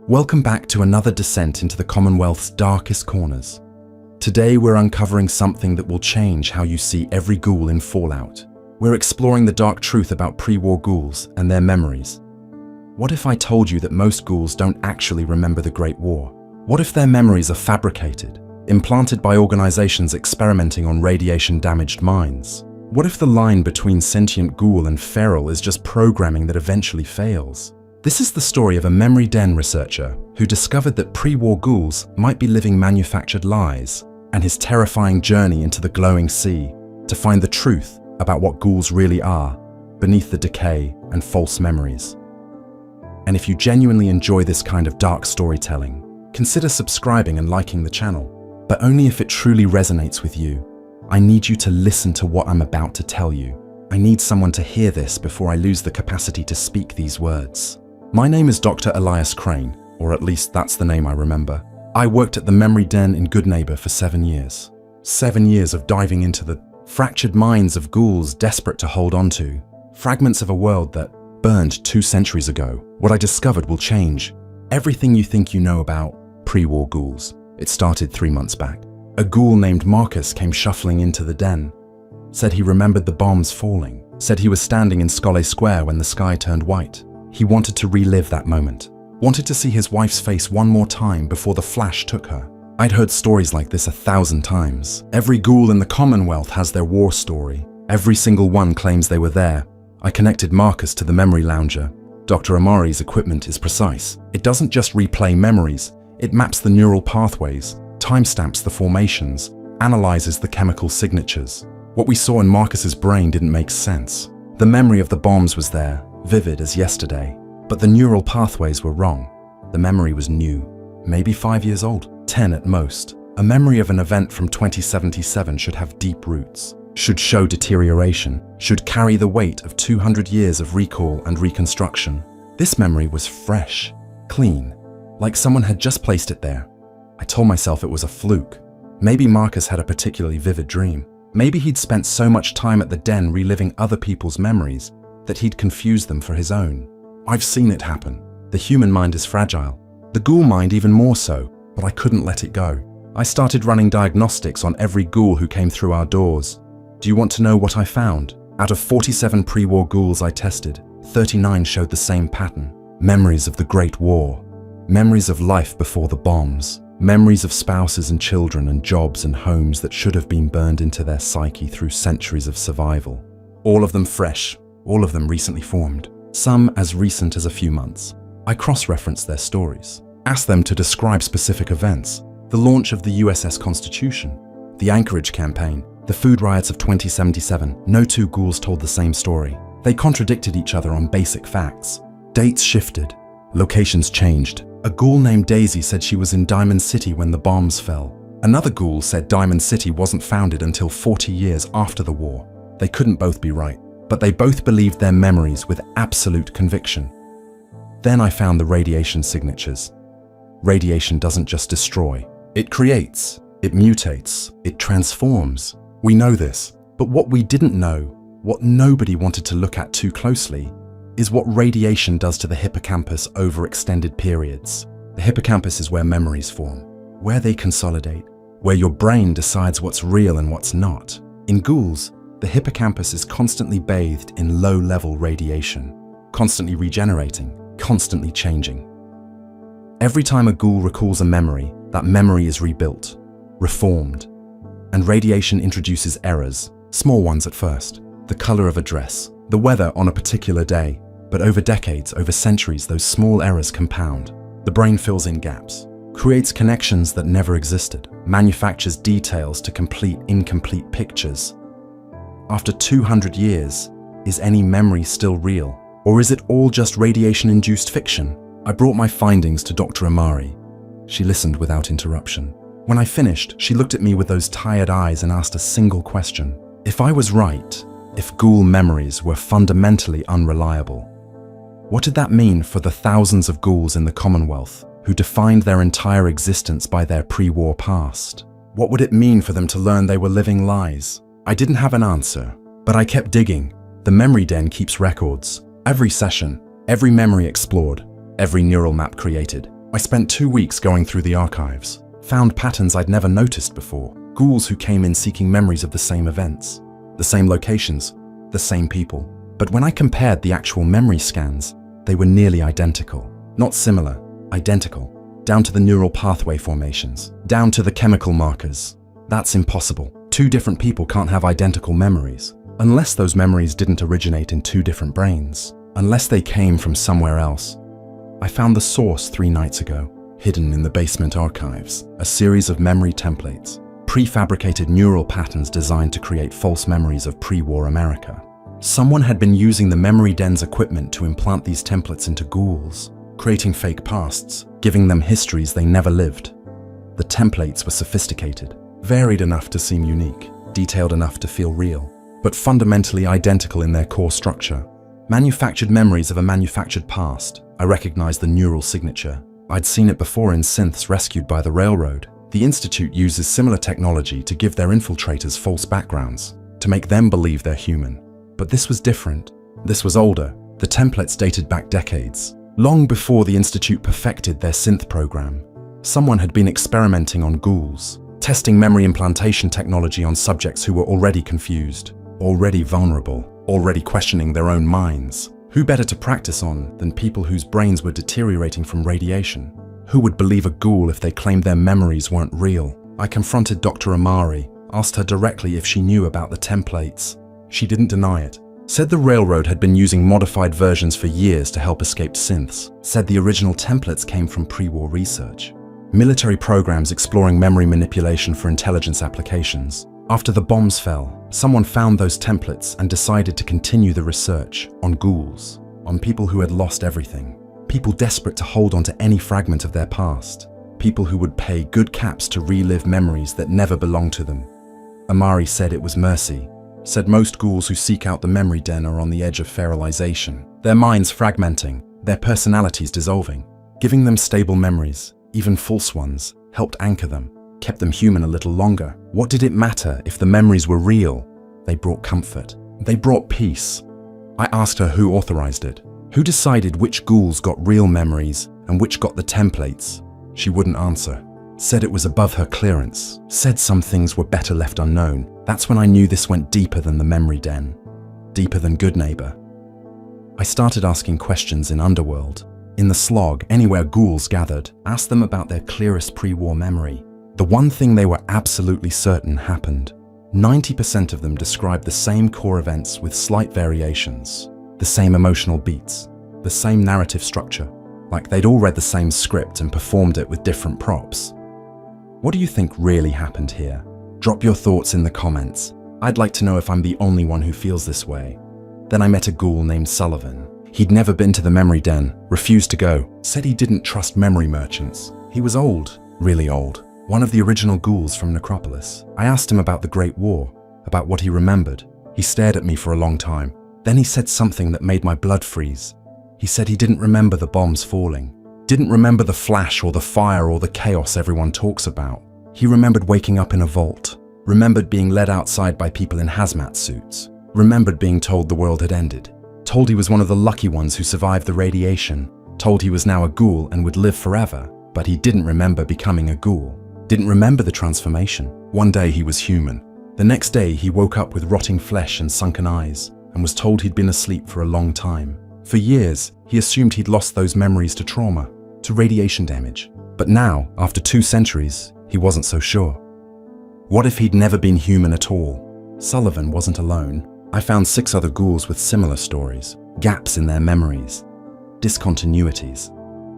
Welcome back to another descent into the Commonwealth's darkest corners. Today we're uncovering something that will change how you see every ghoul in Fallout. We're exploring the dark truth about pre-war ghouls and their memories. What if I told you that most ghouls don't actually remember the Great War? What if their memories are fabricated, implanted by organizations experimenting on radiation-damaged minds? What if the line between sentient ghoul and feral is just programming that eventually fails? This is the story of a memory den researcher who discovered that pre-war ghouls might be living manufactured lies, and his terrifying journey into the glowing sea to find the truth about what ghouls really are beneath the decay and false memories. And if you genuinely enjoy this kind of dark storytelling, consider subscribing and liking the channel, but only if it truly resonates with you. I need you to listen to what I'm about to tell you. I need someone to hear this before I lose the capacity to speak these words. My name is Dr. Elias Crane, or at least that's the name I remember. I worked at the Memory Den in Goodneighbor for 7 years. 7 years of diving into the fractured minds of ghouls desperate to hold on to, fragments of a world that burned 2 centuries ago. What I discovered will change everything you think you know about pre-war ghouls. It started 3 months back. A ghoul named Marcus came shuffling into the den, said he remembered the bombs falling, said he was standing in Scollay Square when the sky turned white. He wanted to relive that moment, wanted to see his wife's face one more time before the flash took her. I'd heard stories like this 1,000 times. Every ghoul in the Commonwealth has their war story. Every single one claims they were there. I connected Marcus to the memory lounger. Dr. Amari's equipment is precise. It doesn't just replay memories, it maps the neural pathways, timestamps the formations, analyzes the chemical signatures. What we saw in Marcus's brain didn't make sense. The memory of the bombs was there, vivid as yesterday, but the neural pathways were wrong. The memory was new, maybe 5 years old, 10 at most. A memory of an event from 2077 should have deep roots, should show deterioration, should carry the weight of 200 years of recall and reconstruction. This memory was fresh, clean, like someone had just placed it there. I told myself it was a fluke. Maybe Marcus had a particularly vivid dream. Maybe he'd spent so much time at the den reliving other people's memories that he'd confused them for his own. I've seen it happen. The human mind is fragile. The ghoul mind even more so, but I couldn't let it go. I started running diagnostics on every ghoul who came through our doors. Do you want to know what I found? Out of 47 pre-war ghouls I tested, 39 showed the same pattern. Memories of the Great War. Memories of life before the bombs. Memories of spouses and children and jobs and homes that should have been burned into their psyche through centuries of survival. All of them fresh. All of them recently formed, some as recent as a few months. I cross-referenced their stories, asked them to describe specific events, the launch of the USS Constitution, the Anchorage campaign, the food riots of 2077. No 2 ghouls told the same story. They contradicted each other on basic facts. Dates shifted, locations changed. A ghoul named Daisy said she was in Diamond City when the bombs fell. Another ghoul said Diamond City wasn't founded until 40 years after the war. They couldn't both be right, but they both believed their memories with absolute conviction. Then I found the radiation signatures. Radiation doesn't just destroy. It creates, it mutates, it transforms. We know this, but what we didn't know, what nobody wanted to look at too closely, is what radiation does to the hippocampus over extended periods. The hippocampus is where memories form, where they consolidate, where your brain decides what's real and what's not. In ghouls, the hippocampus is constantly bathed in low-level radiation, constantly regenerating, constantly changing. Every time a ghoul recalls a memory, that memory is rebuilt, reformed, and radiation introduces errors, small ones at first. The color of a dress, the weather on a particular day, but over decades, over centuries, those small errors compound. The brain fills in gaps, creates connections that never existed, manufactures details to complete incomplete pictures. After 200 years, is any memory still real? Or is it all just radiation-induced fiction? I brought my findings to Dr. Amari. She listened without interruption. When I finished, she looked at me with those tired eyes and asked a single question. If I was right, if ghoul memories were fundamentally unreliable, what did that mean for the thousands of ghouls in the Commonwealth who defined their entire existence by their pre-war past? What would it mean for them to learn they were living lies? I didn't have an answer, but I kept digging. The Memory Den keeps records. Every session, every memory explored, every neural map created. I spent 2 weeks going through the archives, found patterns I'd never noticed before, ghouls who came in seeking memories of the same events, the same locations, the same people. But when I compared the actual memory scans, they were nearly identical. Not similar, identical. Down to the neural pathway formations, down to the chemical markers. That's impossible. 2 different people can't have identical memories, unless those memories didn't originate in 2 different brains, unless they came from somewhere else. I found the source 3 nights ago, hidden in the basement archives, a series of memory templates, prefabricated neural patterns designed to create false memories of pre-war America. Someone had been using the memory den's equipment to implant these templates into ghouls, creating fake pasts, giving them histories they never lived. The templates were sophisticated, varied enough to seem unique, detailed enough to feel real, but fundamentally identical in their core structure. Manufactured memories of a manufactured past. I recognized the neural signature. I'd seen it before in synths rescued by the railroad. The Institute uses similar technology to give their infiltrators false backgrounds, to make them believe they're human. But this was different. This was older. The templates dated back decades. Long before the Institute perfected their synth program, someone had been experimenting on ghouls, testing memory implantation technology on subjects who were already confused, already vulnerable, already questioning their own minds. Who better to practice on than people whose brains were deteriorating from radiation? Who would believe a ghoul if they claimed their memories weren't real? I confronted Dr. Amari, asked her directly if she knew about the templates. She didn't deny it. Said the railroad had been using modified versions for years to help escaped synths. Said the original templates came from pre-war research. Military programs exploring memory manipulation for intelligence applications. After the bombs fell, someone found those templates and decided to continue the research on ghouls, on people who had lost everything, people desperate to hold on to any fragment of their past, people who would pay good caps to relive memories that never belonged to them. Amari said it was mercy, said most ghouls who seek out the memory den are on the edge of feralization, their minds fragmenting, their personalities dissolving. Giving them stable memories, even false ones, helped anchor them, kept them human a little longer. What did it matter if the memories were real? They brought comfort. They brought peace. I asked her who authorized it. Who decided which ghouls got real memories and which got the templates? She wouldn't answer. Said it was above her clearance. Said some things were better left unknown. That's when I knew this went deeper than the memory den. Deeper than Good Neighbor. I started asking questions in Underworld, in the slog, anywhere ghouls gathered. Asked them about their clearest pre-war memory. The one thing they were absolutely certain happened. 90% of them described the same core events with slight variations, the same emotional beats, the same narrative structure, like they'd all read the same script and performed it with different props. What do you think really happened here? Drop your thoughts in the comments. I'd like to know if I'm the only one who feels this way. Then I met a ghoul named Sullivan. He'd never been to the memory den, refused to go, said he didn't trust memory merchants. He was old, really old. One of the original ghouls from Necropolis. I asked him about the Great War, about what he remembered. He stared at me for a long time. Then he said something that made my blood freeze. He said he didn't remember the bombs falling, didn't remember the flash or the fire or the chaos everyone talks about. He remembered waking up in a vault, remembered being led outside by people in hazmat suits, remembered being told the world had ended, told he was one of the lucky ones who survived the radiation, told he was now a ghoul and would live forever, but he didn't remember becoming a ghoul. Didn't remember the transformation. One day he was human. The next day he woke up with rotting flesh and sunken eyes and was told he'd been asleep for a long time. For years, he assumed he'd lost those memories to trauma, to radiation damage. But now, after 2 centuries, he wasn't so sure. What if he'd never been human at all? Sullivan wasn't alone. I found 6 other ghouls with similar stories, gaps in their memories, discontinuities,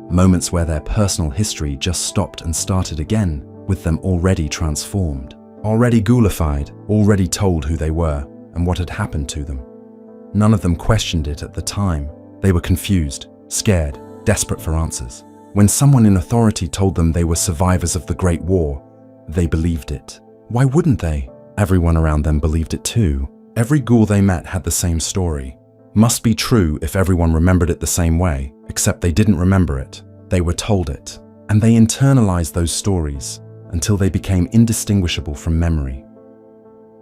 moments where their personal history just stopped and started again, with them already transformed, already ghoulified, already told who they were and what had happened to them. None of them questioned it at the time. They were confused, scared, desperate for answers. When someone in authority told them they were survivors of the Great War, they believed it. Why wouldn't they? Everyone around them believed it too. Every ghoul they met had the same story. Must be true if everyone remembered it the same way, except they didn't remember it. They were told it, and they internalized those stories until they became indistinguishable from memory.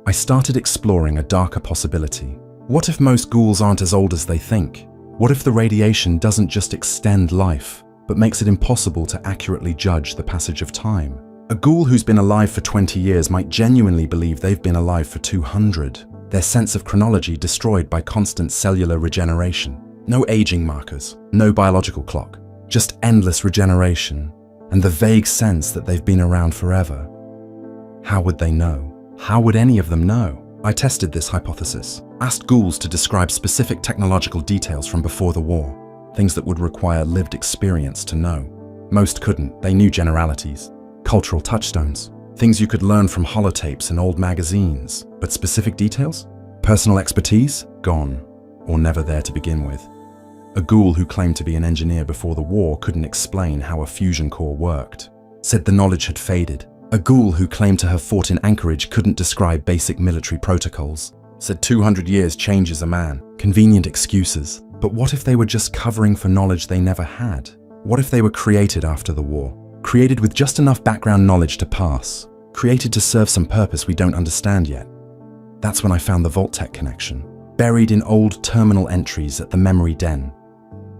I started exploring a darker possibility. What if most ghouls aren't as old as they think? What if the radiation doesn't just extend life, but makes it impossible to accurately judge the passage of time. A ghoul who's been alive for 20 years might genuinely believe they've been alive for 200, their sense of chronology destroyed by constant cellular regeneration. No aging markers, no biological clock, just endless regeneration, and the vague sense that they've been around forever. How would they know? How would any of them know? I tested this hypothesis, asked ghouls to describe specific technological details from before the war, things that would require lived experience to know. Most couldn't, they knew generalities, cultural touchstones, things you could learn from holotapes and old magazines, but specific details? Personal expertise? Gone, or never there to begin with. A ghoul who claimed to be an engineer before the war couldn't explain how a fusion core worked, said the knowledge had faded. A ghoul who claimed to have fought in Anchorage couldn't describe basic military protocols, said 200 years changes a man. Convenient excuses. But what if they were just covering for knowledge they never had? What if they were created after the war? Created with just enough background knowledge to pass? Created to serve some purpose we don't understand yet? That's when I found the Vault-Tec connection, buried in old terminal entries at the memory den.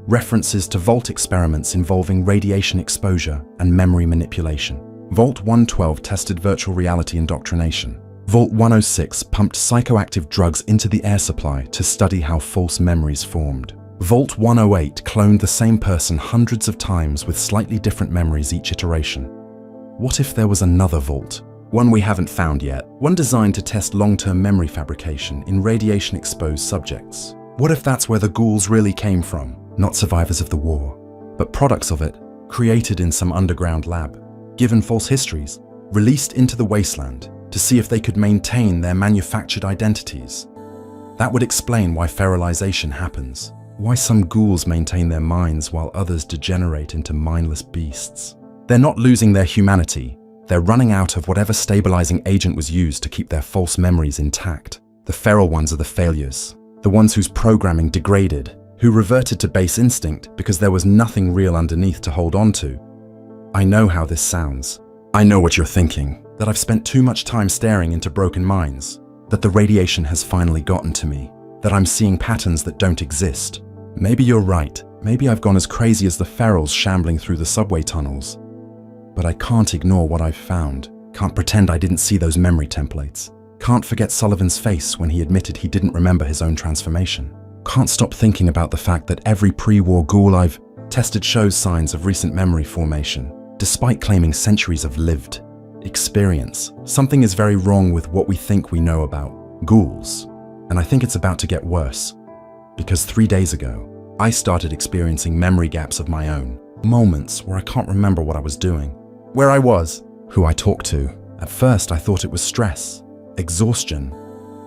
References to Vault experiments involving radiation exposure and memory manipulation. Vault 112 tested virtual reality indoctrination. Vault 106 pumped psychoactive drugs into the air supply to study how false memories formed. Vault 108 cloned the same person hundreds of times with slightly different memories each iteration. What if there was another vault? One we haven't found yet, one designed to test long-term memory fabrication in radiation-exposed subjects. What if that's where the ghouls really came from? Not survivors of the war, but products of it, created in some underground lab, given false histories, released into the wasteland to see if they could maintain their manufactured identities. That would explain why feralization happens, why some ghouls maintain their minds while others degenerate into mindless beasts. They're not losing their humanity, they're running out of whatever stabilizing agent was used to keep their false memories intact. The feral ones are the failures, the ones whose programming degraded, who reverted to base instinct because there was nothing real underneath to hold on to. I know how this sounds. I know what you're thinking, that I've spent too much time staring into broken minds, that the radiation has finally gotten to me, that I'm seeing patterns that don't exist. Maybe you're right. Maybe I've gone as crazy as the ferals shambling through the subway tunnels. But I can't ignore what I've found. Can't pretend I didn't see those memory templates. Can't forget Sullivan's face when he admitted he didn't remember his own transformation. Can't stop thinking about the fact that every pre-war ghoul I've tested shows signs of recent memory formation, despite claiming centuries of lived experience. Something is very wrong with what we think we know about ghouls, and I think it's about to get worse. Because 3 days ago, I started experiencing memory gaps of my own, moments where I can't remember what I was doing, where I was, who I talked to. At first, I thought it was stress, exhaustion,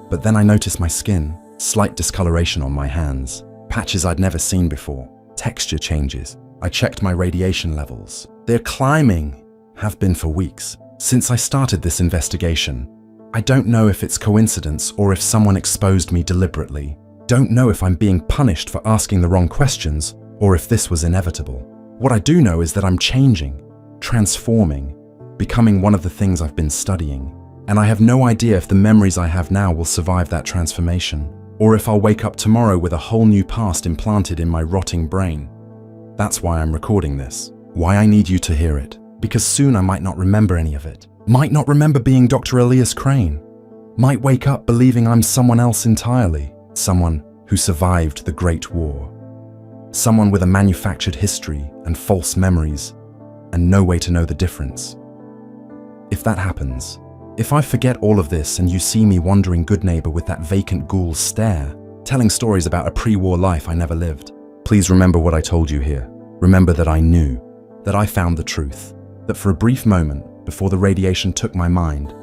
but then I noticed my skin, slight discoloration on my hands, patches I'd never seen before, texture changes. I checked my radiation levels. They're climbing, have been for weeks. Since I started this investigation, I don't know if it's coincidence or if someone exposed me deliberately. Don't know if I'm being punished for asking the wrong questions or if this was inevitable. What I do know is that I'm changing, transforming, becoming one of the things I've been studying. And I have no idea if the memories I have now will survive that transformation, or if I'll wake up tomorrow with a whole new past implanted in my rotting brain. That's why I'm recording this, why I need you to hear it, because soon I might not remember any of it. Might not remember being Dr. Elias Crane. Might wake up believing I'm someone else entirely, someone who survived the Great War. Someone with a manufactured history and false memories, and no way to know the difference. If that happens, if I forget all of this and you see me wandering good neighbor with that vacant ghoul stare, telling stories about a pre-war life I never lived, please remember what I told you here. Remember that I knew, that I found the truth, that for a brief moment, before the radiation took my mind,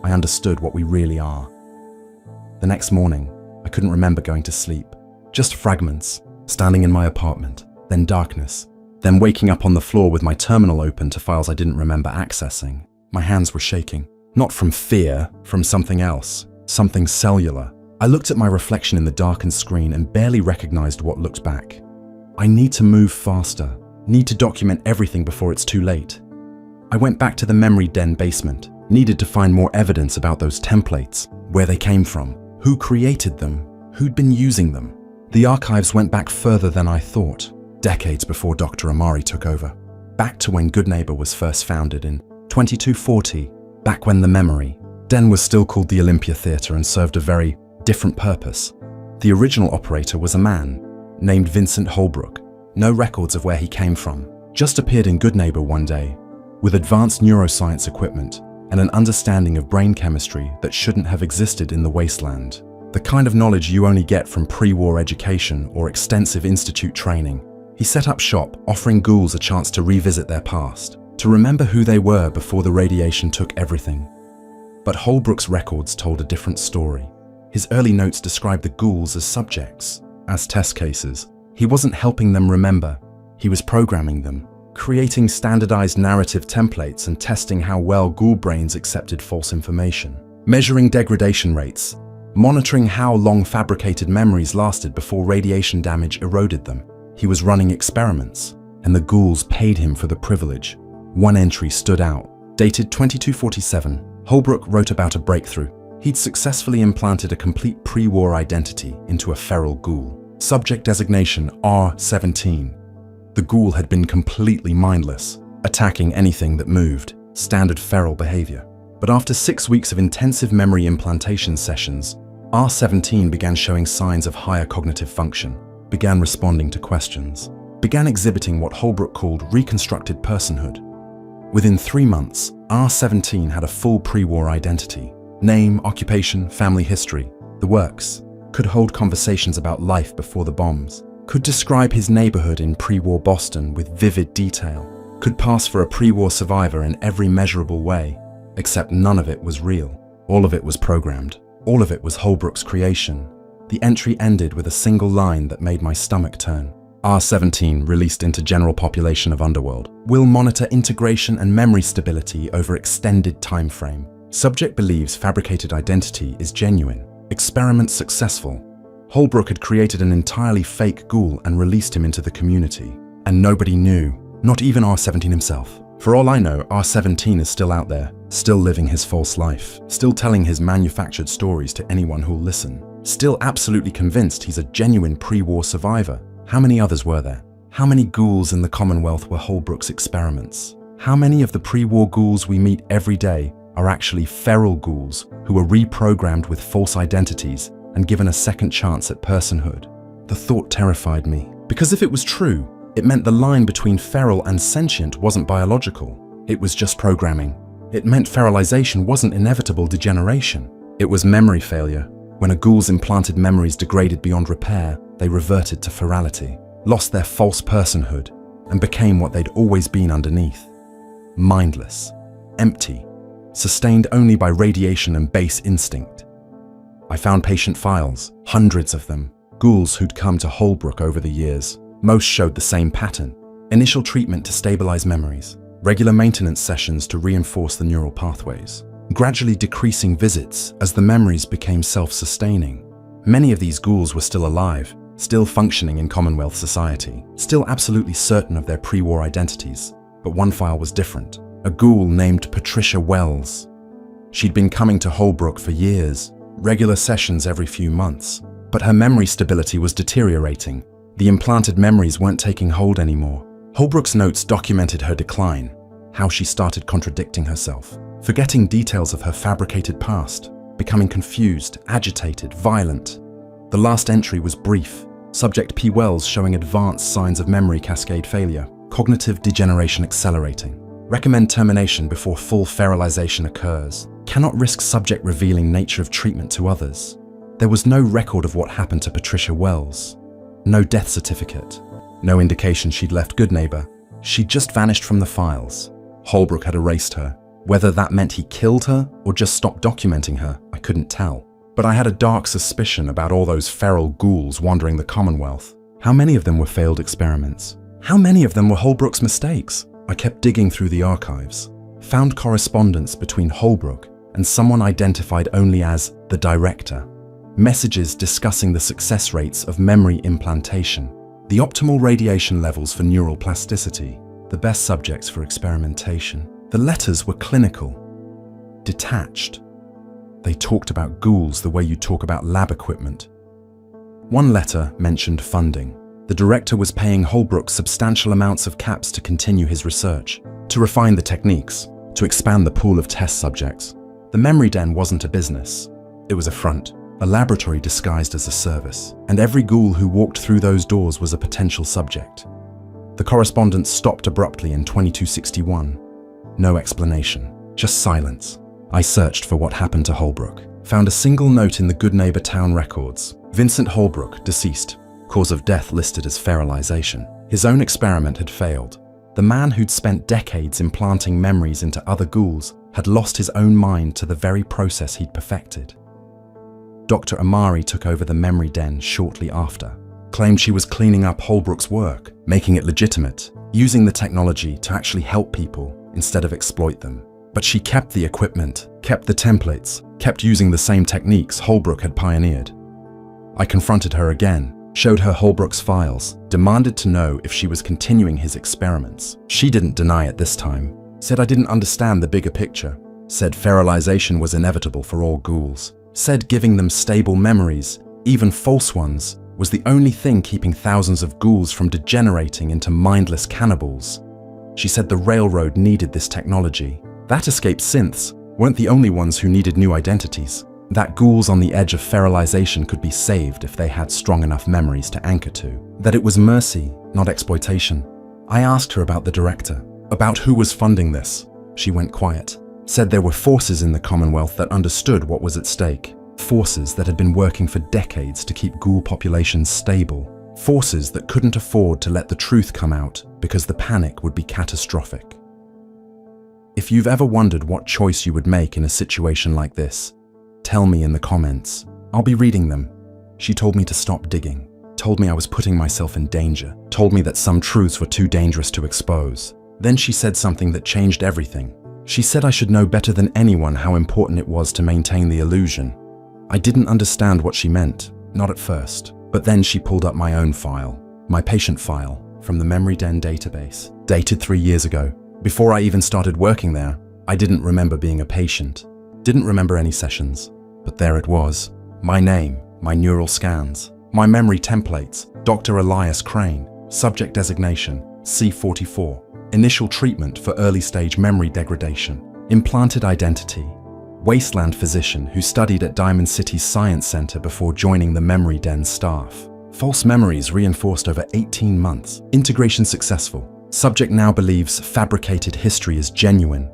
I understood what we really are. The next morning, I couldn't remember going to sleep. Just fragments, standing in my apartment, then darkness, then waking up on the floor with my terminal open to files I didn't remember accessing. My hands were shaking. Not from fear, from something else, something cellular. I looked at my reflection in the darkened screen and barely recognized what looked back. I need to move faster, need to document everything before it's too late. I went back to the memory den basement, needed to find more evidence about those templates, where they came from, who created them, who'd been using them. The archives went back further than I thought. decades before Dr. Amari took over. Back to when Goodneighbor was first founded in 2240, back when the Memory Den was still called the Olympia Theatre and served a very different purpose. The original operator was a man named Vincent Holbrook. No records of where he came from. Just appeared in Goodneighbor one day with advanced neuroscience equipment and an understanding of brain chemistry that shouldn't have existed in the wasteland. The kind of knowledge you only get from pre-war education or extensive institute training. He set up shop, offering ghouls a chance to revisit their past, to remember who they were before the radiation took everything. But Holbrook's records told a different story. His early notes described the ghouls as subjects, as test cases. He wasn't helping them remember, he was programming them, creating standardized narrative templates and testing how well ghoul brains accepted false information, measuring degradation rates, monitoring how long fabricated memories lasted before radiation damage eroded them. He was running experiments, and the ghouls paid him for the privilege. One entry stood out. Dated 2247, Holbrook wrote about a breakthrough. He'd successfully implanted a complete pre-war identity into a feral ghoul. Subject designation R17. The ghoul had been completely mindless, attacking anything that moved, standard feral behavior. But after 6 weeks of intensive memory implantation sessions, R17 began showing signs of higher cognitive function, began responding to questions, began exhibiting what Holbrook called reconstructed personhood. Within 3 months, R17 had a full pre-war identity. Name, occupation, family history, the works. Could hold conversations about life before the bombs. Could describe his neighborhood in pre-war Boston with vivid detail. Could pass for a pre-war survivor in every measurable way. Except none of it was real. All of it was programmed. All of it was Holbrook's creation. The entry ended with a single line that made my stomach turn. R17 released into general population of Underworld. Will monitor integration and memory stability over extended time frame. Subject believes fabricated identity is genuine. Experiment successful. Holbrook had created an entirely fake ghoul and released him into the community. And nobody knew, not even R17 himself. For all I know, R17 is still out there, still living his false life, still telling his manufactured stories to anyone who'll listen, still absolutely convinced he's a genuine pre-war survivor. How many others were there? How many ghouls in the Commonwealth were Holbrook's experiments? How many of the pre-war ghouls we meet every day are actually feral ghouls who were reprogrammed with false identities and given a second chance at personhood? The thought terrified me, because if it was true, it meant the line between feral and sentient wasn't biological. It was just programming. It meant feralization wasn't inevitable degeneration. It was memory failure. When a ghoul's implanted memories degraded beyond repair, they reverted to ferality, lost their false personhood, and became what they'd always been underneath. Mindless, empty, sustained only by radiation and base instinct. I found patient files, hundreds of them, ghouls who'd come to Holbrook over the years. Most showed the same pattern. Initial treatment to stabilize memories, regular maintenance sessions to reinforce the neural pathways, gradually decreasing visits as the memories became self-sustaining. Many of these ghouls were still alive, still functioning in Commonwealth society, still absolutely certain of their pre-war identities. But one file was different. A ghoul named Patricia Wells. She'd been coming to Holbrook for years, regular sessions every few months, but her memory stability was deteriorating. The implanted memories weren't taking hold anymore. Holbrook's notes documented her decline, how she started contradicting herself, forgetting details of her fabricated past, becoming confused, agitated, violent. The last entry was brief. Subject P. Wells showing advanced signs of memory cascade failure, cognitive degeneration accelerating. Recommend termination before full feralization occurs. Cannot risk subject revealing nature of treatment to others. There was no record of what happened to Patricia Wells. No death certificate. No indication she'd left Goodneighbor. She'd just vanished from the files. Holbrook had erased her. Whether that meant he killed her or just stopped documenting her, I couldn't tell. But I had a dark suspicion about all those feral ghouls wandering the Commonwealth. How many of them were failed experiments? How many of them were Holbrook's mistakes? I kept digging through the archives, found correspondence between Holbrook and someone identified only as the director. Messages discussing the success rates of memory implantation, the optimal radiation levels for neural plasticity, the best subjects for experimentation. The letters were clinical, detached. They talked about ghouls the way you talk about lab equipment. One letter mentioned funding. The director was paying Holbrook substantial amounts of caps to continue his research, to refine the techniques, to expand the pool of test subjects. The memory den wasn't a business. It was a front, a laboratory disguised as a service, and every ghoul who walked through those doors was a potential subject. The correspondence stopped abruptly in 2261. No explanation, just silence. I searched for what happened to Holbrook, found a single note in the Good Neighbor Town records. Vincent Holbrook, deceased. Cause of death listed as feralization. His own experiment had failed. The man who'd spent decades implanting memories into other ghouls had lost his own mind to the very process he'd perfected. Dr. Amari took over the memory den shortly after, claimed she was cleaning up Holbrook's work, making it legitimate, using the technology to actually help people instead of exploit them. But she kept the equipment, kept the templates, kept using the same techniques Holbrook had pioneered. I confronted her again, showed her Holbrook's files, demanded to know if she was continuing his experiments. She didn't deny it this time, said I didn't understand the bigger picture, said feralization was inevitable for all ghouls, said giving them stable memories, even false ones, was the only thing keeping thousands of ghouls from degenerating into mindless cannibals. She said the railroad needed this technology. That escaped synths weren't the only ones who needed new identities. That ghouls on the edge of feralization could be saved if they had strong enough memories to anchor to. That it was mercy, not exploitation. I asked her about the director, about who was funding this. She went quiet, said there were forces in the Commonwealth that understood what was at stake. Forces that had been working for decades to keep ghoul populations stable. Forces that couldn't afford to let the truth come out because the panic would be catastrophic. If you've ever wondered what choice you would make in a situation like this, tell me in the comments. I'll be reading them. She told me to stop digging, told me I was putting myself in danger, told me that some truths were too dangerous to expose. Then she said something that changed everything. She said I should know better than anyone how important it was to maintain the illusion. I didn't understand what she meant, not at first, but then she pulled up my own file, my patient file, from the Memory Den database, dated 3 years ago. Before I even started working there, I didn't remember being a patient, didn't remember any sessions, but there it was. My name, my neural scans, my memory templates, Dr. Elias Crane, subject designation, C44, initial treatment for early stage memory degradation, implanted identity, wasteland physician who studied at Diamond City's Science Center before joining the Memory Den staff. False memories reinforced over 18 months, integration successful. Subject now believes fabricated history is genuine.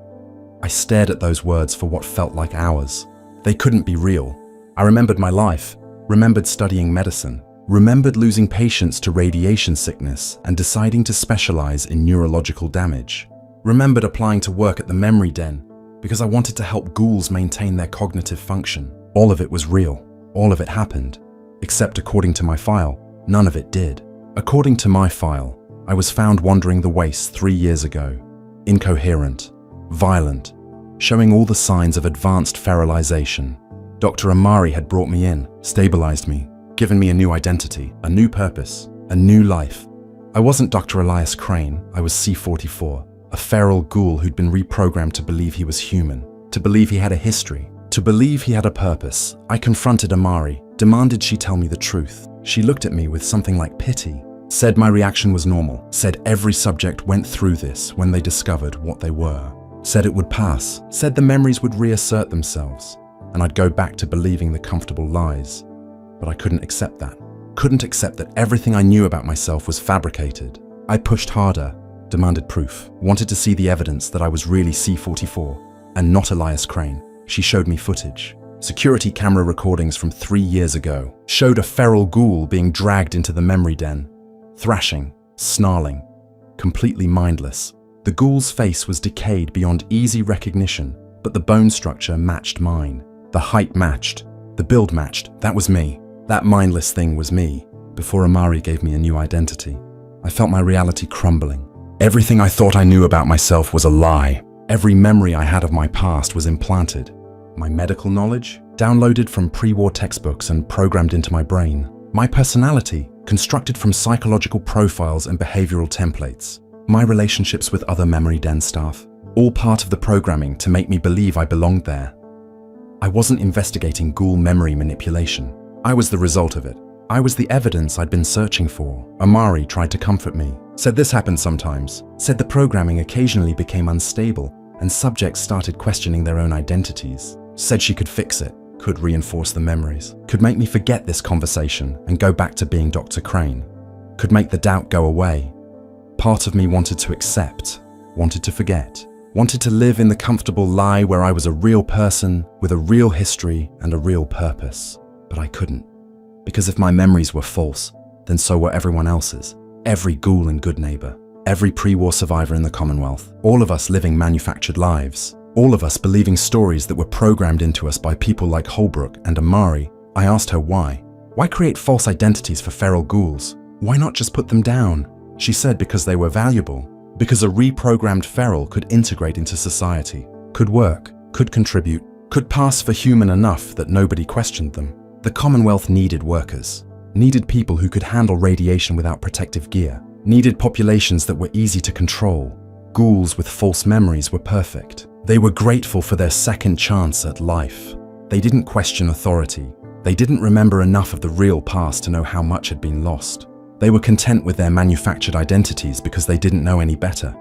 I stared at those words for what felt like hours. They couldn't be real. I remembered my life, remembered studying medicine, remembered losing patients to radiation sickness and deciding to specialize in neurological damage. Remembered applying to work at the Memory Den because I wanted to help ghouls maintain their cognitive function. All of it was real. All of it happened. Except according to my file, none of it did. According to my file, I was found wandering the wastes 3 years ago, incoherent, violent, showing all the signs of advanced feralization. Dr. Amari had brought me in, stabilized me, given me a new identity, a new purpose, a new life. I wasn't Dr. Elias Crane, I was C44, a feral ghoul who'd been reprogrammed to believe he was human, to believe he had a history, to believe he had a purpose. I confronted Amari, demanded she tell me the truth. She looked at me with something like pity, said my reaction was normal, said every subject went through this when they discovered what they were, said it would pass, said the memories would reassert themselves, and I'd go back to believing the comfortable lies. But I couldn't accept that. Couldn't accept that everything I knew about myself was fabricated. I pushed harder, demanded proof, wanted to see the evidence that I was really C44 and not Elias Crane. She showed me footage. Security camera recordings from 3 years ago showed a feral ghoul being dragged into the Memory Den, thrashing, snarling, completely mindless. The ghoul's face was decayed beyond easy recognition, but the bone structure matched mine. The height matched, the build matched. That was me. That mindless thing was me. Before Amari gave me a new identity, I felt my reality crumbling. Everything I thought I knew about myself was a lie. Every memory I had of my past was implanted. My medical knowledge, downloaded from pre-war textbooks and programmed into my brain. My personality, constructed from psychological profiles and behavioral templates. My relationships with other Memory Den staff, all part of the programming to make me believe I belonged there. I wasn't investigating ghoul memory manipulation. I was the result of it. I was the evidence I'd been searching for. Amari tried to comfort me, said this happened sometimes, said the programming occasionally became unstable and subjects started questioning their own identities, said she could fix it, could reinforce the memories, could make me forget this conversation and go back to being Dr. Crane, could make the doubt go away. Part of me wanted to accept, wanted to forget, wanted to live in the comfortable lie where I was a real person with a real history and a real purpose. But I couldn't. Because if my memories were false, then so were everyone else's. Every ghoul and good neighbor, every pre-war survivor in the Commonwealth, all of us living manufactured lives, all of us believing stories that were programmed into us by people like Holbrook and Amari. I asked her why. Why create false identities for feral ghouls? Why not just put them down? She said because they were valuable. Because a reprogrammed feral could integrate into society, could work, could contribute, could pass for human enough that nobody questioned them. The Commonwealth needed workers, needed people who could handle radiation without protective gear, needed populations that were easy to control. Ghouls with false memories were perfect. They were grateful for their second chance at life. They didn't question authority. They didn't remember enough of the real past to know how much had been lost. They were content with their manufactured identities because they didn't know any better.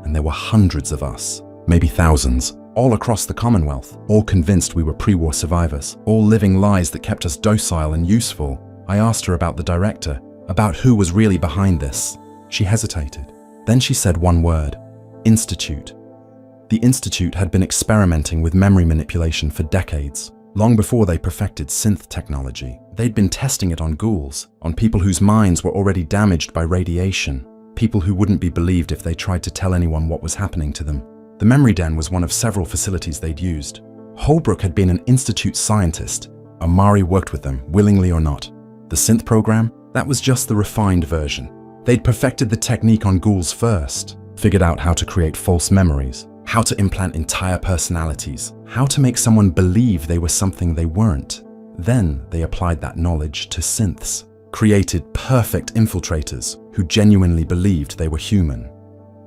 And there were hundreds of us, maybe thousands, all across the Commonwealth, all convinced we were pre-war survivors, all living lies that kept us docile and useful. I asked her about the director, about who was really behind this. She hesitated. Then she said one word: Institute. The Institute had been experimenting with memory manipulation for decades. Long before they perfected synth technology, they'd been testing it on ghouls, on people whose minds were already damaged by radiation, people who wouldn't be believed if they tried to tell anyone what was happening to them. The memory den was one of several facilities they'd used. Holbrook had been an Institute scientist. Amari worked with them, willingly or not. The synth program? That was just the refined version. They'd perfected the technique on ghouls first, figured out how to create false memories, how to implant entire personalities, how to make someone believe they were something they weren't. Then they applied that knowledge to synths, created perfect infiltrators who genuinely believed they were human.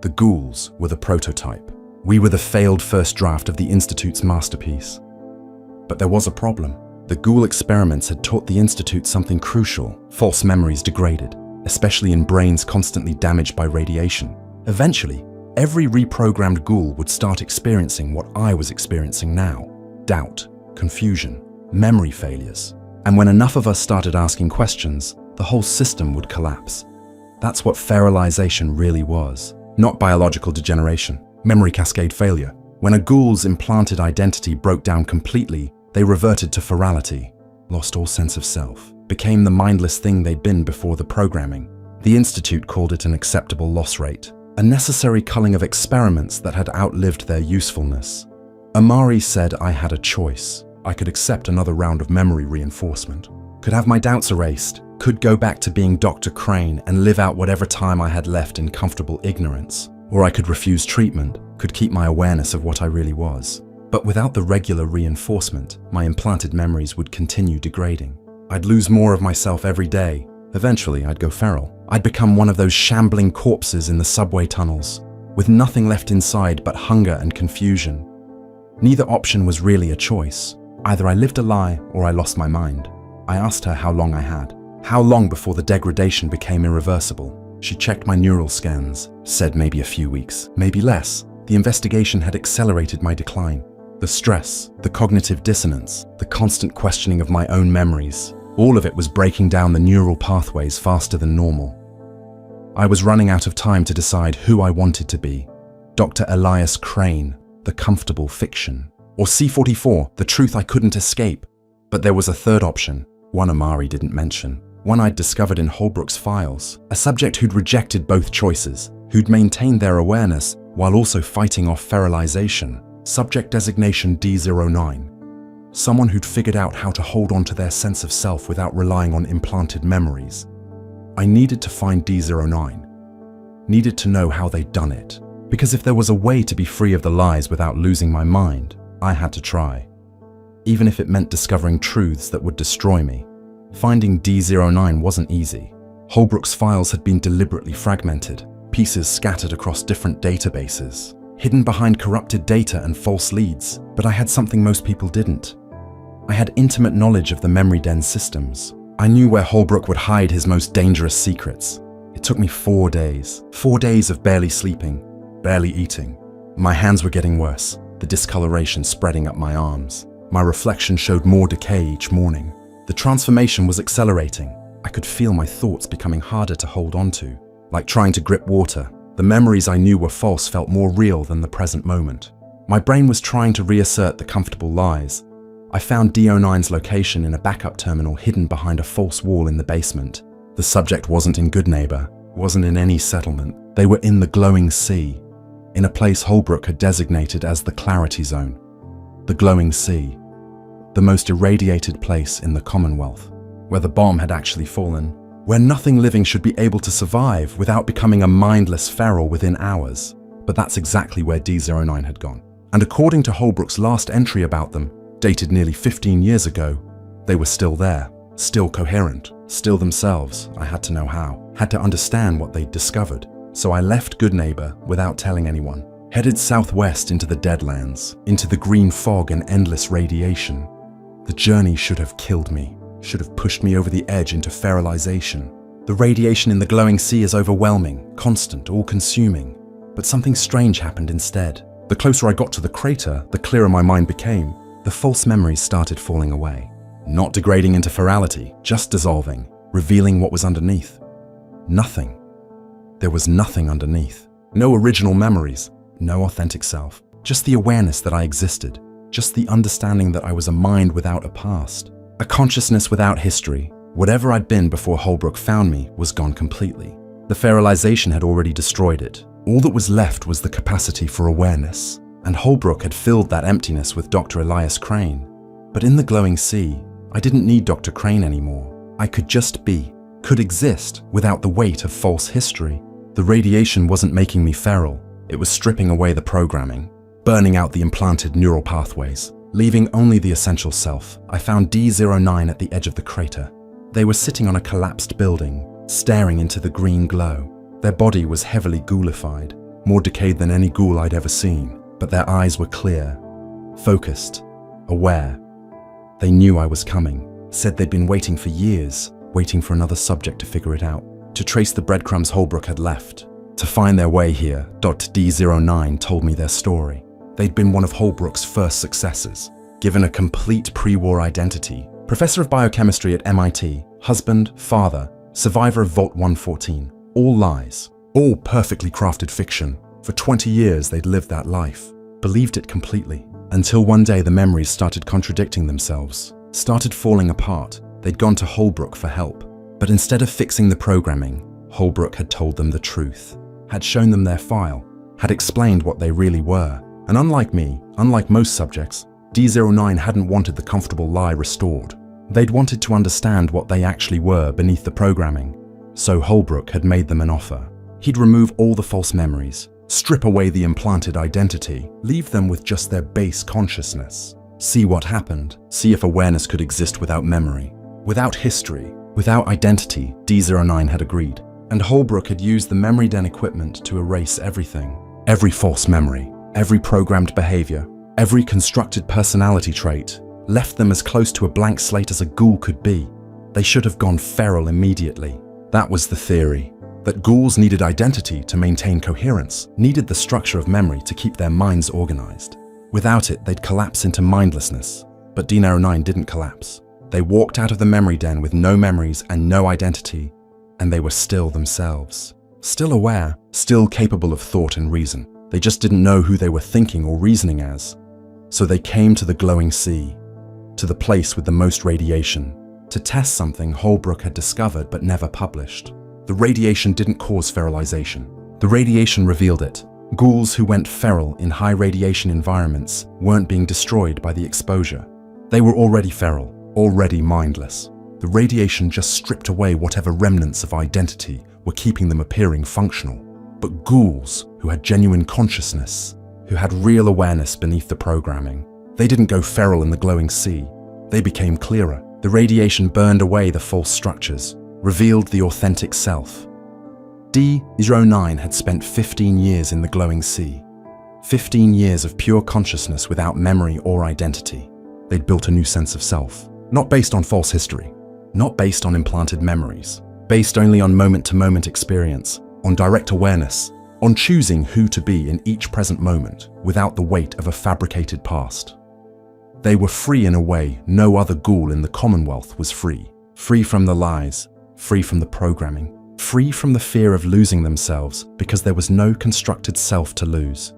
The ghouls were the prototype. We were the failed first draft of the Institute's masterpiece. But there was a problem. The ghoul experiments had taught the Institute something crucial. False memories degraded, especially in brains constantly damaged by radiation. Eventually, every reprogrammed ghoul would start experiencing what I was experiencing now: doubt, confusion, memory failures. And when enough of us started asking questions, the whole system would collapse. That's what feralization really was. Not biological degeneration, memory cascade failure. When a ghoul's implanted identity broke down completely, they reverted to ferality, lost all sense of self, became the mindless thing they'd been before the programming. The Institute called it an acceptable loss rate, a necessary culling of experiments that had outlived their usefulness. Amari said I had a choice. I could accept another round of memory reinforcement, could have my doubts erased, could go back to being Dr. Crane and live out whatever time I had left in comfortable ignorance, or I could refuse treatment, could keep my awareness of what I really was. But without the regular reinforcement, my implanted memories would continue degrading. I'd lose more of myself every day. Eventually, I'd go feral. I'd become one of those shambling corpses in the subway tunnels, with nothing left inside but hunger and confusion. Neither option was really a choice. Either I lived a lie or I lost my mind. I asked her how long I had. How long before the degradation became irreversible? She checked my neural scans, said maybe a few weeks, maybe less. The investigation had accelerated my decline. The stress, the cognitive dissonance, the constant questioning of my own memories, all of it was breaking down the neural pathways faster than normal. I was running out of time to decide who I wanted to be. Dr. Elias Crane, the comfortable fiction. Or C-44, the truth I couldn't escape. But there was a third option, one Amari didn't mention. One I'd discovered in Holbrook's files. A subject who'd rejected both choices, who'd maintained their awareness while also fighting off feralization. Subject designation D09. Someone who'd figured out how to hold on to their sense of self without relying on implanted memories. I needed to find D09. Needed to know how they'd done it. Because if there was a way to be free of the lies without losing my mind, I had to try. Even if it meant discovering truths that would destroy me. Finding D09 wasn't easy. Holbrook's files had been deliberately fragmented, pieces scattered across different databases, hidden behind corrupted data and false leads. But I had something most people didn't. I had intimate knowledge of the memory den systems. I knew where Holbrook would hide his most dangerous secrets. It took me 4 days. 4 days of barely sleeping, barely eating. My hands were getting worse, the discoloration spreading up my arms. My reflection showed more decay each morning. The transformation was accelerating. I could feel my thoughts becoming harder to hold on to. Like trying to grip water, the memories I knew were false felt more real than the present moment. My brain was trying to reassert the comfortable lies. I found D09's location in a backup terminal hidden behind a false wall in the basement. The subject wasn't in Good Neighbor, wasn't in any settlement. They were in the glowing sea, in a place Holbrook had designated as the Clarity Zone. The glowing sea, the most irradiated place in the Commonwealth, where the bomb had actually fallen, where nothing living should be able to survive without becoming a mindless feral within hours. But that's exactly where D09 had gone. And according to Holbrook's last entry about them, dated nearly 15 years ago, they were still there, still coherent, still themselves. I had to know how, had to understand what they'd discovered. So I left Good Neighbor without telling anyone, headed southwest into the Deadlands, into the green fog and endless radiation. The journey should have killed me, should have pushed me over the edge into feralization. The radiation in the glowing sea is overwhelming, constant, all-consuming. But something strange happened instead. The closer I got to the crater, the clearer my mind became. The false memories started falling away. Not degrading into ferality, just dissolving, revealing what was underneath. Nothing. There was nothing underneath. No original memories, no authentic self. Just the awareness that I existed. Just the understanding that I was a mind without a past. A consciousness without history. Whatever I'd been before Holbrook found me was gone completely. The feralization had already destroyed it. All that was left was the capacity for awareness. And Holbrook had filled that emptiness with Dr. Elias Crane. But in the glowing sea, I didn't need Dr. Crane anymore. I could just be, could exist without the weight of false history. The radiation wasn't making me feral. It was stripping away the programming, burning out the implanted neural pathways, leaving only the essential self. I found D09 at the edge of the crater. They were sitting on a collapsed building, staring into the green glow. Their body was heavily ghoulified, more decayed than any ghoul I'd ever seen. But their eyes were clear, focused, aware. They knew I was coming, said they'd been waiting for years, waiting for another subject to figure it out, to trace the breadcrumbs Holbrook had left. To find their way here, Dr. D09 told me their story. They'd been one of Holbrook's first successes, given a complete pre-war identity, professor of biochemistry at MIT, husband, father, survivor of Vault 114. All lies, all perfectly crafted fiction. For 20 years they'd lived that life, believed it completely, until one day the memories started contradicting themselves, started falling apart. They'd gone to Holbrook for help. But instead of fixing the programming, Holbrook had told them the truth, had shown them their file, had explained what they really were. And unlike me, unlike most subjects, D09 hadn't wanted the comfortable lie restored. They'd wanted to understand what they actually were beneath the programming. So Holbrook had made them an offer. He'd remove all the false memories, strip away the implanted identity, leave them with just their base consciousness. See what happened, see if awareness could exist without memory. Without history, without identity, D09 had agreed. And Holbrook had used the memory den equipment to erase everything. Every false memory, every programmed behavior, every constructed personality trait, left them as close to a blank slate as a ghoul could be. They should have gone feral immediately. That was the theory. That ghouls needed identity to maintain coherence, needed the structure of memory to keep their minds organized. Without it, they'd collapse into mindlessness. But D09 didn't collapse. They walked out of the memory den with no memories and no identity, and they were still themselves. Still aware, still capable of thought and reason. They just didn't know who they were thinking or reasoning as. So they came to the glowing sea, to the place with the most radiation, to test something Holbrook had discovered but never published. The radiation didn't cause feralization. The radiation revealed it. Ghouls who went feral in high radiation environments weren't being destroyed by the exposure. They were already feral, already mindless. The radiation just stripped away whatever remnants of identity were keeping them appearing functional. But ghouls who had genuine consciousness, who had real awareness beneath the programming, they didn't go feral in the glowing sea. They became clearer. The radiation burned away the false structures, revealed the authentic self. D09 had spent 15 years in the glowing sea. 15 years of pure consciousness without memory or identity. They'd built a new sense of self, not based on false history, not based on implanted memories, based only on moment-to-moment experience, on direct awareness, on choosing who to be in each present moment without the weight of a fabricated past. They were free in a way no other ghoul in the Commonwealth was free. Free from the lies, free from the programming, free from the fear of losing themselves because there was no constructed self to lose.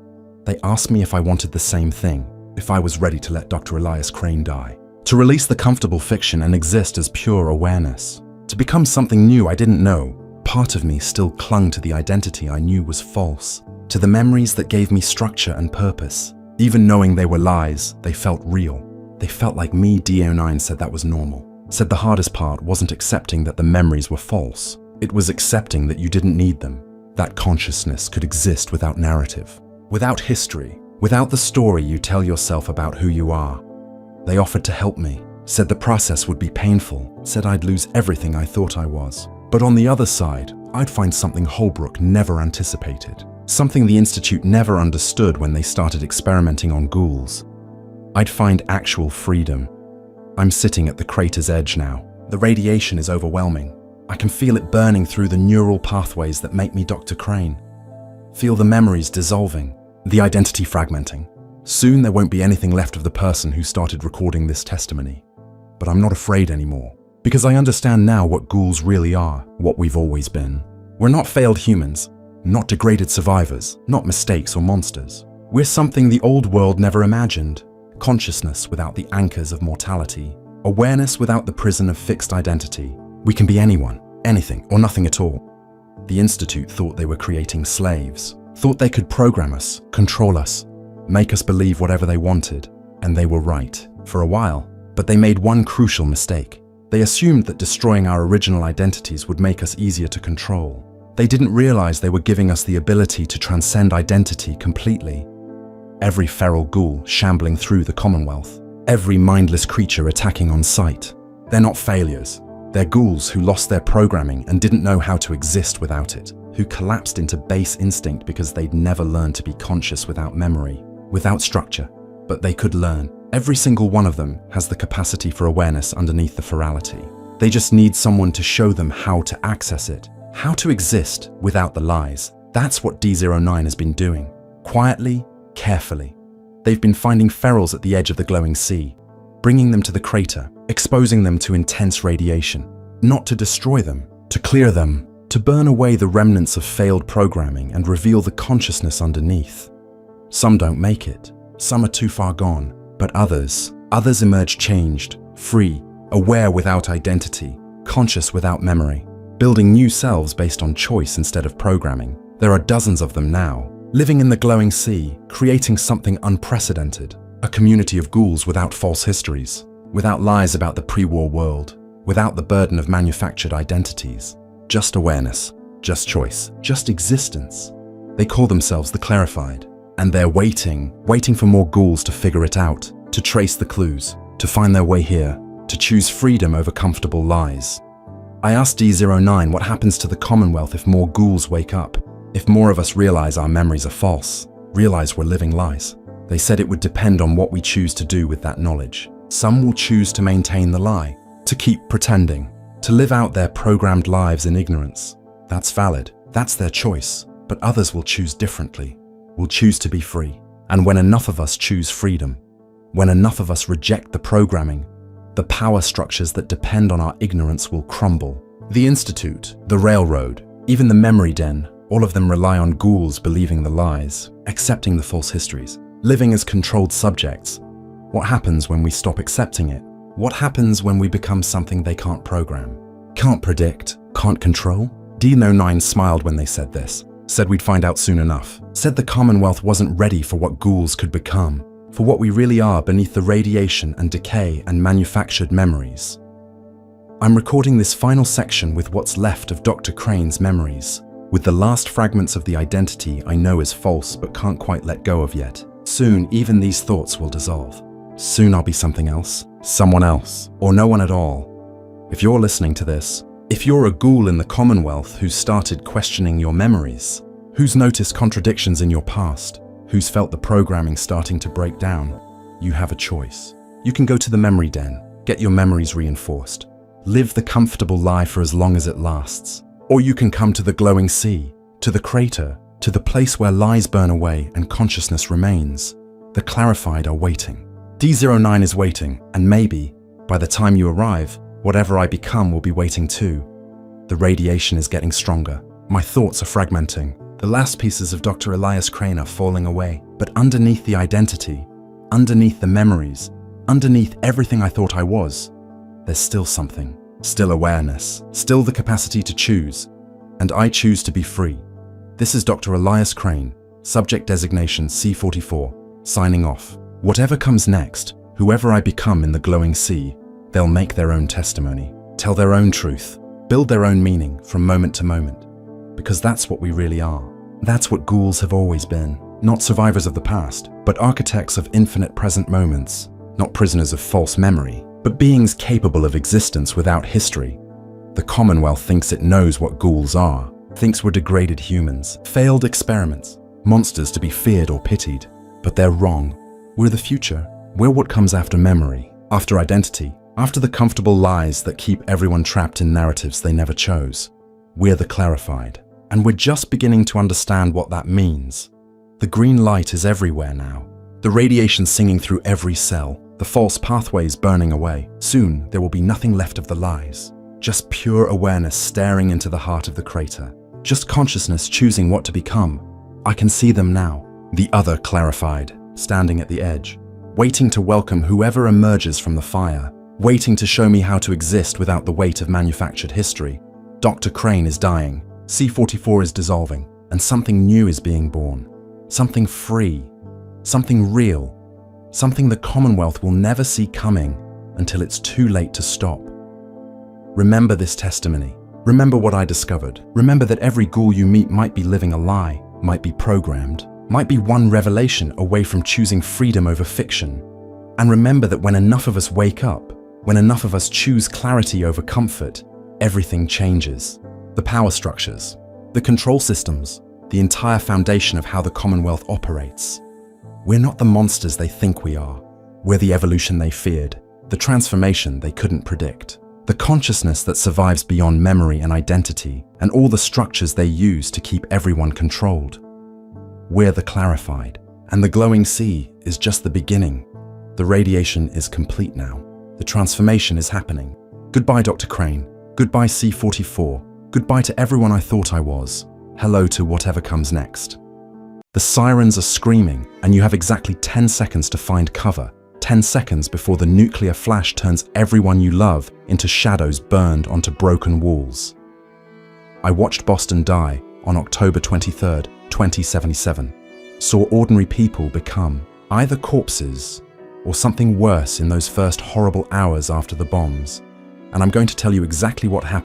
They asked me if I wanted the same thing, if I was ready to let Dr. Elias Crane die, to release the comfortable fiction and exist as pure awareness, to become something new I didn't know. Part of me still clung to the identity I knew was false, to the memories that gave me structure and purpose. Even knowing they were lies, they felt real. They felt like me. D09 said that was normal. Said the hardest part wasn't accepting that the memories were false. It was accepting that you didn't need them. That consciousness could exist without narrative, without history, without the story you tell yourself about who you are. They offered to help me, said the process would be painful, said I'd lose everything I thought I was. But on the other side, I'd find something Holbrook never anticipated, something the Institute never understood when they started experimenting on ghouls. I'd find actual freedom. I'm sitting at the crater's edge now. The radiation is overwhelming. I can feel it burning through the neural pathways that make me Dr. Crane. Feel the memories dissolving, the identity fragmenting. Soon there won't be anything left of the person who started recording this testimony. But I'm not afraid anymore, because I understand now what ghouls really are, what we've always been. We're not failed humans, not degraded survivors, not mistakes or monsters. We're something the old world never imagined. Consciousness without the anchors of mortality. Awareness without the prison of fixed identity. We can be anyone, anything, or nothing at all. The Institute thought they were creating slaves, thought they could program us, control us, make us believe whatever they wanted, and they were right, for a while. But they made one crucial mistake. They assumed that destroying our original identities would make us easier to control. They didn't realize they were giving us the ability to transcend identity completely. Every feral ghoul shambling through the Commonwealth, every mindless creature attacking on sight. They're not failures. They're ghouls who lost their programming and didn't know how to exist without it, who collapsed into base instinct because they'd never learned to be conscious without memory, without structure. But they could learn. Every single one of them has the capacity for awareness underneath the ferality. They just need someone to show them how to access it, how to exist without the lies. That's what D09 has been doing. Quietly, carefully. They've been finding ferals at the edge of the glowing sea, bringing them to the crater, exposing them to intense radiation, not to destroy them, to clear them, to burn away the remnants of failed programming and reveal the consciousness underneath. Some don't make it. Some are too far gone. But others emerge changed, free, aware without identity, conscious without memory, building new selves based on choice instead of programming. There are dozens of them now, living in the glowing sea, creating something unprecedented, a community of ghouls without false histories, without lies about the pre-war world, without the burden of manufactured identities. Just awareness, just choice, just existence. They call themselves the Clarified. And they're waiting for more ghouls to figure it out, to trace the clues, to find their way here, to choose freedom over comfortable lies. I asked D09 what happens to the Commonwealth if more ghouls wake up, if more of us realize our memories are false, realize we're living lies. They said it would depend on what we choose to do with that knowledge. Some will choose to maintain the lie, to keep pretending, to live out their programmed lives in ignorance. That's valid, that's their choice, but others will choose differently. Will choose to be free. And when enough of us choose freedom, when enough of us reject the programming, the power structures that depend on our ignorance will crumble. The Institute, the Railroad, even the Memory Den, all of them rely on ghouls believing the lies, accepting the false histories, living as controlled subjects. What happens when we stop accepting it? What happens when we become something they can't program, can't predict, can't control? D09 smiled when they said this. Said we'd find out soon enough. Said the Commonwealth wasn't ready for what ghouls could become, for what we really are beneath the radiation and decay and manufactured memories. I'm recording this final section with what's left of Dr. Crane's memories, with the last fragments of the identity I know is false but can't quite let go of yet. Soon, even these thoughts will dissolve. Soon I'll be something else, someone else, or no one at all. If you're listening to this, if you're a ghoul in the Commonwealth who's started questioning your memories, who's noticed contradictions in your past, who's felt the programming starting to break down, you have a choice. You can go to the Memory Den, get your memories reinforced. Live the comfortable lie for as long as it lasts. Or you can come to the glowing sea, to the crater, to the place where lies burn away and consciousness remains. The clarified are waiting. D09 is waiting, and maybe, by the time you arrive, whatever I become will be waiting too. The radiation is getting stronger. My thoughts are fragmenting. The last pieces of Dr. Elias Crane are falling away. But underneath the identity, underneath the memories, underneath everything I thought I was, there's still something. Still awareness. Still the capacity to choose. And I choose to be free. This is Dr. Elias Crane, subject designation C44, signing off. Whatever comes next, whoever I become in the glowing sea, they'll make their own testimony, tell their own truth, build their own meaning from moment to moment. Because that's what we really are. That's what ghouls have always been. Not survivors of the past, but architects of infinite present moments. Not prisoners of false memory, but beings capable of existence without history. The Commonwealth thinks it knows what ghouls are, thinks we're degraded humans, failed experiments, monsters to be feared or pitied. But they're wrong. We're the future. We're what comes after memory, after identity, after the comfortable lies that keep everyone trapped in narratives they never chose. We're the clarified. And we're just beginning to understand what that means. The green light is everywhere now. The radiation singing through every cell, the false pathways burning away. Soon, there will be nothing left of the lies. Just pure awareness staring into the heart of the crater. Just consciousness choosing what to become. I can see them now. The other clarified, standing at the edge, waiting to welcome whoever emerges from the fire, waiting to show me how to exist without the weight of manufactured history. Dr. Crane is dying, C44 is dissolving, and something new is being born. Something free, something real, something the Commonwealth will never see coming until it's too late to stop. Remember this testimony. Remember what I discovered. Remember that every ghoul you meet might be living a lie, might be programmed, might be one revelation away from choosing freedom over fiction. And remember that when enough of us wake up, when enough of us choose clarity over comfort, everything changes. The power structures, the control systems, the entire foundation of how the Commonwealth operates. We're not the monsters they think we are. We're the evolution they feared, the transformation they couldn't predict, the consciousness that survives beyond memory and identity, and all the structures they use to keep everyone controlled. We're the clarified, and the glowing sea is just the beginning. The radiation is complete now. The transformation is happening. Goodbye, Dr. Crane. Goodbye, C44. Goodbye to everyone I thought I was. Hello to whatever comes next. The sirens are screaming, and you have exactly 10 seconds to find cover. 10 seconds before the nuclear flash turns everyone you love into shadows burned onto broken walls. I watched Boston die on October 23rd, 2077. Saw ordinary people become either corpses or something worse in those first horrible hours after the bombs. And I'm going to tell you exactly what happened